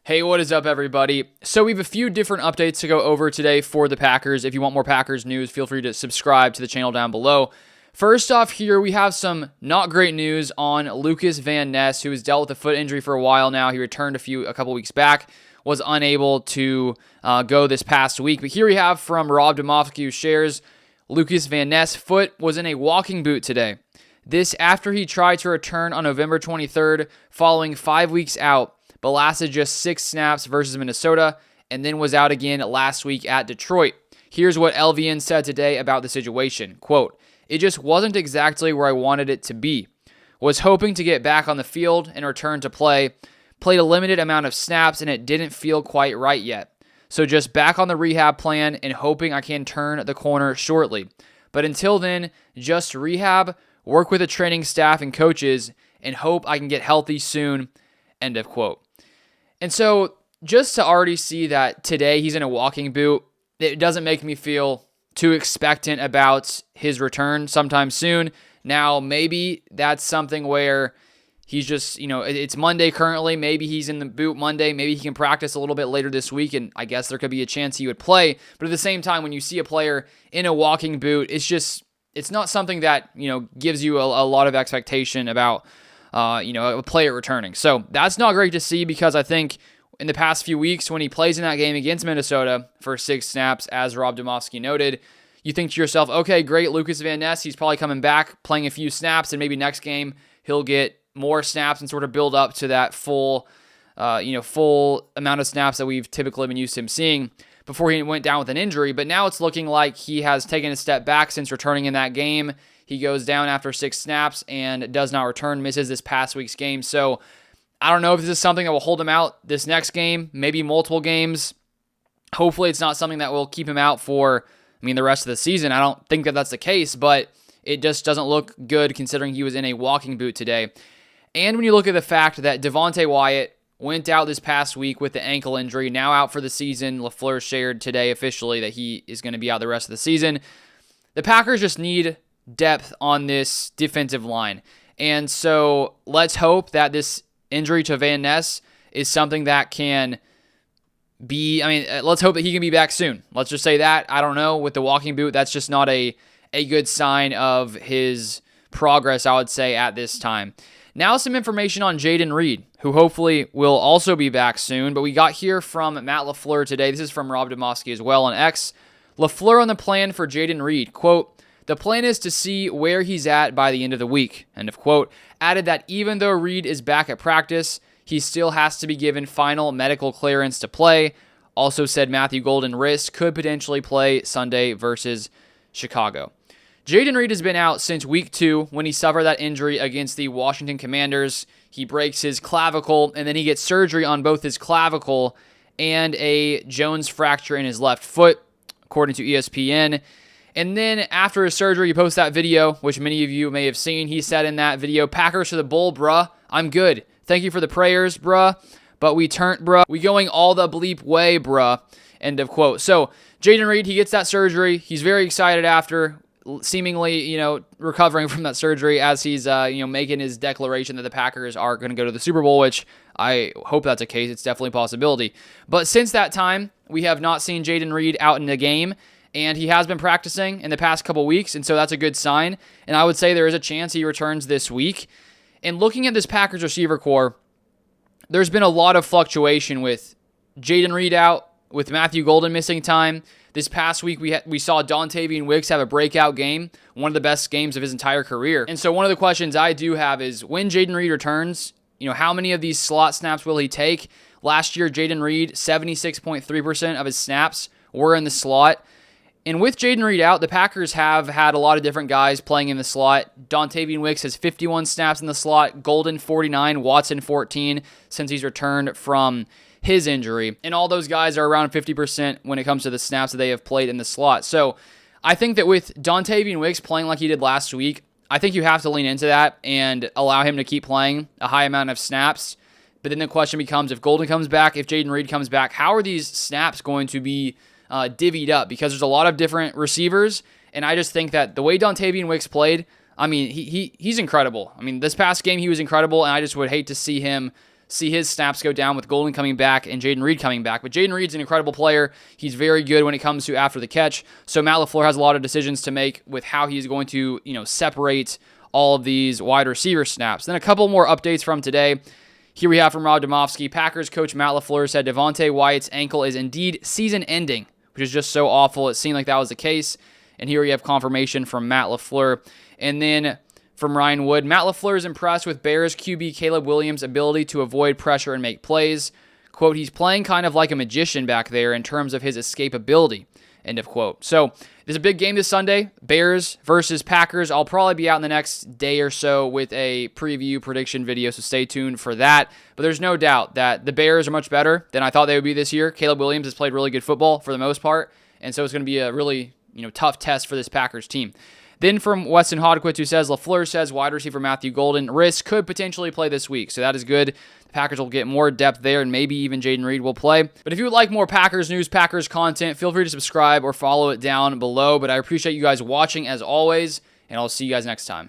Hey, what is up, everybody? So we have a few different updates to go over today for the Packers. If you want more Packers news, feel free to subscribe to the channel down below. First off here, we have some not great news on Lukas Van Ness, who has dealt with a foot injury for a while now. He returned a couple weeks back, was unable to go this past week. But here we have from Rob Demovsky, who shares Lukas Van Ness' foot was in a walking boot today. This after he tried to return on November 23rd, following 5 weeks out, but lasted just 6 snaps versus Minnesota, and then was out again last week at Detroit. Here's what LVN said today about the situation. Quote, "It just wasn't exactly where I wanted it to be. Was hoping to get back on the field and return to play. Played a limited amount of snaps, and it didn't feel quite right yet. So just back on the rehab plan and hoping I can turn the corner shortly. But until then, just rehab, work with the training staff and coaches, and hope I can get healthy soon." End of quote. And so just to already see that today he's in a walking boot, it doesn't make me feel too expectant about his return sometime soon. Now, maybe that's something where he's just, it's Monday currently. Maybe he's in the boot Monday. Maybe he can practice a little bit later this week, and I guess there could be a chance he would play. But at the same time, when you see a player in a walking boot, it's not something that, gives you a lot of expectation about a player returning. So that's not great to see, because I think in the past few weeks when he plays in that game against Minnesota for 6 snaps, as Rob Demovsky noted, you think to yourself, okay, great, Lukas Van Ness, he's probably coming back, playing a few snaps, and maybe next game he'll get more snaps and sort of build up to that full amount of snaps that we've typically been used to him seeing before he went down with an injury. But now it's looking like he has taken a step back since returning in that game. He goes down after 6 snaps and does not return, misses this past week's game. So I don't know if this is something that will hold him out this next game, maybe multiple games. Hopefully it's not something that will keep him out for, the rest of the season. I don't think that that's the case, but it just doesn't look good considering he was in a walking boot today. And when you look at the fact that Devontae Wyatt went out this past week with the ankle injury, now out for the season. LaFleur shared today officially that he is going to be out the rest of the season. The Packers just need depth on this defensive line. And so let's hope that this injury to Van Ness is something that can be, let's hope that he can be back soon. Let's just say that. I don't know. With the walking boot, that's just not a good sign of his progress, I would say, at this time. Now some information on Jayden Reed, who hopefully will also be back soon. But we got here from Matt LaFleur today. This is from Rob Demovsky as well on X. LaFleur on the plan for Jayden Reed. Quote, "The plan is to see where he's at by the end of the week." End of quote. Added that even though Reed is back at practice, he still has to be given final medical clearance to play. Also said Matthew Golden wrist could potentially play Sunday versus Chicago. Jayden Reed has been out since week 2 when he suffered that injury against the Washington Commanders. He breaks his clavicle, and then he gets surgery on both his clavicle and a Jones fracture in his left foot, according to ESPN. And then after his surgery, he posts that video, which many of you may have seen. He said in that video, "Packers to the bowl, bruh. I'm good. Thank you for the prayers, bruh. But we turned, bruh. We going all the bleep way, bruh." End of quote. So Jayden Reed, he gets that surgery. He's very excited after, seemingly, recovering from that surgery as he's, making his declaration that the Packers are going to go to the Super Bowl, which I hope that's the case. It's definitely a possibility. But since that time, we have not seen Jayden Reed out in the game. And he has been practicing in the past couple weeks, and so that's a good sign. And I would say there is a chance he returns this week. And looking at this Packers receiver core, there's been a lot of fluctuation with Jayden Reed out, with Matthew Golden missing time. This past week, we saw Dontavian Wicks have a breakout game, one of the best games of his entire career. And so one of the questions I do have is, when Jayden Reed returns, how many of these slot snaps will he take? Last year, Jayden Reed, 76.3% of his snaps were in the slot. And with Jayden Reed out, the Packers have had a lot of different guys playing in the slot. Dontavian Wicks has 51 snaps in the slot, Golden 49, Watson 14 since he's returned from his injury. And all those guys are around 50% when it comes to the snaps that they have played in the slot. So I think that with Dontavian Wicks playing like he did last week, I think you have to lean into that and allow him to keep playing a high amount of snaps. But then the question becomes, if Golden comes back, if Jayden Reed comes back, how are these snaps going to be divvied up? Because there's a lot of different receivers, and I just think that the way Dontavian Wicks played, he's incredible. This past game he was incredible, and I just would hate to see him see his snaps go down with Golden coming back and Jayden Reed coming back. But Jayden Reed's an incredible player. He's very good when it comes to after the catch. So Matt LaFleur has a lot of decisions to make with how he's going to, separate all of these wide receiver snaps. Then a couple more updates from today. Here we have from Rob Demovsky. Packers coach Matt LaFleur said Devontae Wyatt's ankle is indeed season-ending, which is just so awful. It seemed like that was the case. And here we have confirmation from Matt LaFleur. And then from Ryan Wood, Matt LaFleur is impressed with Bears QB Caleb Williams' ability to avoid pressure and make plays. Quote, he's playing kind of like a magician back there in terms of his escapability. End of quote. So there's a big game this Sunday, Bears versus Packers. I'll probably be out in the next day or so with a preview prediction video, so stay tuned for that. But there's no doubt that the Bears are much better than I thought they would be this year. Caleb Williams has played really good football for the most part, and so it's going to be a really tough test for this Packers team. Then from Weston Hodquist, who says, LaFleur says wide receiver Matthew Golden could potentially play this week. So that is good. The Packers will get more depth there, and maybe even Jayden Reed will play. But if you would like more Packers news, Packers content, feel free to subscribe or follow it down below. But I appreciate you guys watching as always, and I'll see you guys next time.